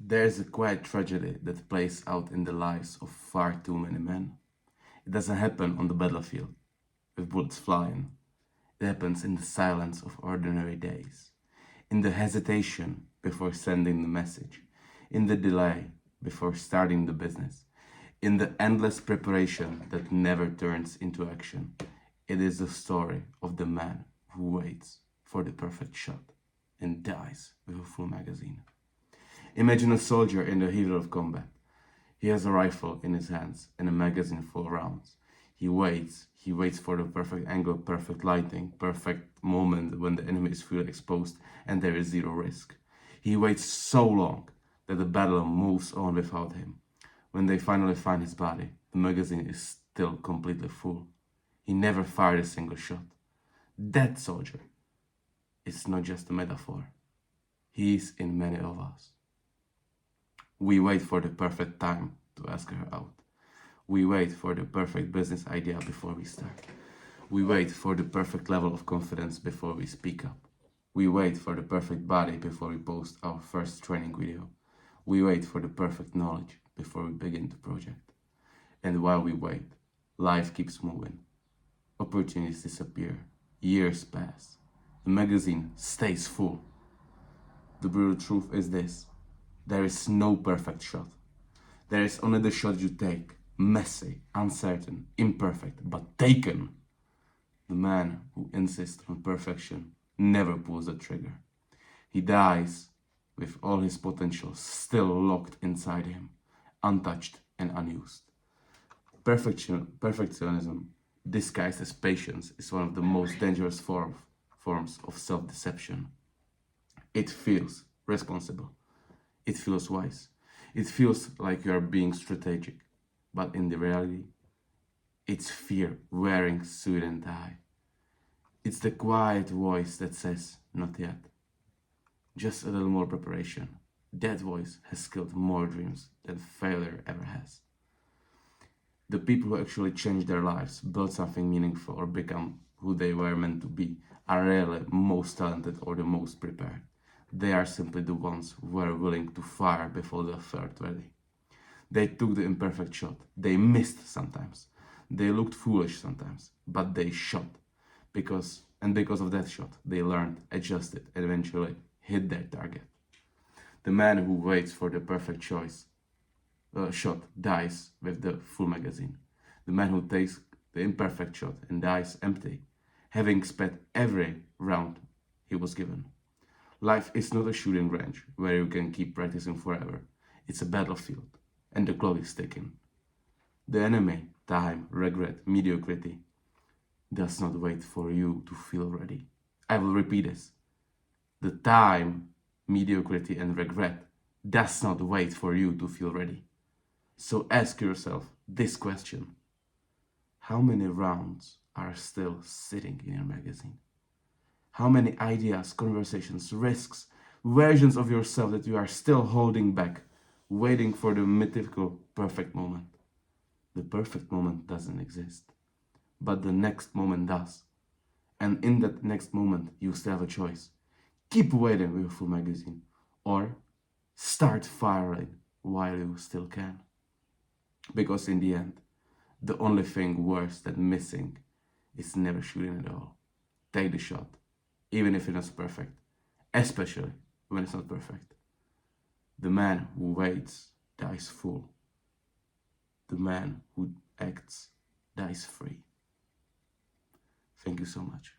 There is a quiet tragedy that plays out in the lives of far too many men. It doesn't happen on the battlefield, with bullets flying. It happens in the silence of ordinary days, in the hesitation before sending the message, in the delay before starting the business, in the endless preparation that never turns into action. It is the story of the man who waits for the perfect shot and dies with a full magazine. Imagine a soldier in the heat of combat. He has a rifle in his hands and a magazine full of rounds. He waits for the perfect angle, perfect lighting, perfect moment when the enemy is fully exposed and there is zero risk. He waits so long that the battle moves on without him. When they finally find his body, the magazine is still completely full. He never fired a single shot. That soldier is not just a metaphor. He is in many of us. We wait for the perfect time to ask her out. We wait for the perfect business idea before we start. We wait for the perfect level of confidence before we speak up. We wait for the perfect body before we post our first training video. We wait for the perfect knowledge before we begin the project. And while we wait, life keeps moving. Opportunities disappear. Years pass. The magazine stays full. The brutal truth is this: there is no perfect shot. There is only the shot you take, messy, uncertain, imperfect, but taken. The man who insists on perfection never pulls the trigger. He dies with all his potential still locked inside him, untouched and unused. Perfectionism, disguised as patience, is one of the most dangerous forms of self-deception. It feels responsible. It feels wise. It feels like you are being strategic. But in the reality, it's fear wearing suit and tie. It's the quiet voice that says, not yet. Just a little more preparation. That voice has killed more dreams than failure ever has. The people who actually change their lives, build something meaningful, or become who they were meant to be are rarely most talented or the most prepared. They are simply the ones who were willing to fire before they felt ready. They took the imperfect shot. They missed sometimes. They looked foolish sometimes, but they shot. Because of that shot, they learned, adjusted, and eventually hit their target. The man who waits for the perfect shot dies with the full magazine. The man who takes the imperfect shot and dies empty, having spent every round he was given. Life is not a shooting range where you can keep practicing forever. It's a battlefield, and the clock is ticking. The enemy, time, regret, mediocrity, does not wait for you to feel ready. I will repeat this. The time, mediocrity, and regret does not wait for you to feel ready. So ask yourself this question: how many rounds are still sitting in your magazine? How many ideas, conversations, risks, versions of yourself that you are still holding back, waiting for the mythical perfect moment? The perfect moment doesn't exist, but the next moment does. And in that next moment, you still have a choice. Keep waiting with a full magazine, or start firing while you still can. Because in the end, the only thing worse than missing is never shooting at all. Take the shot, even if it's not perfect, especially when it's not perfect. The man who waits dies full. The man who acts dies free. Thank you so much.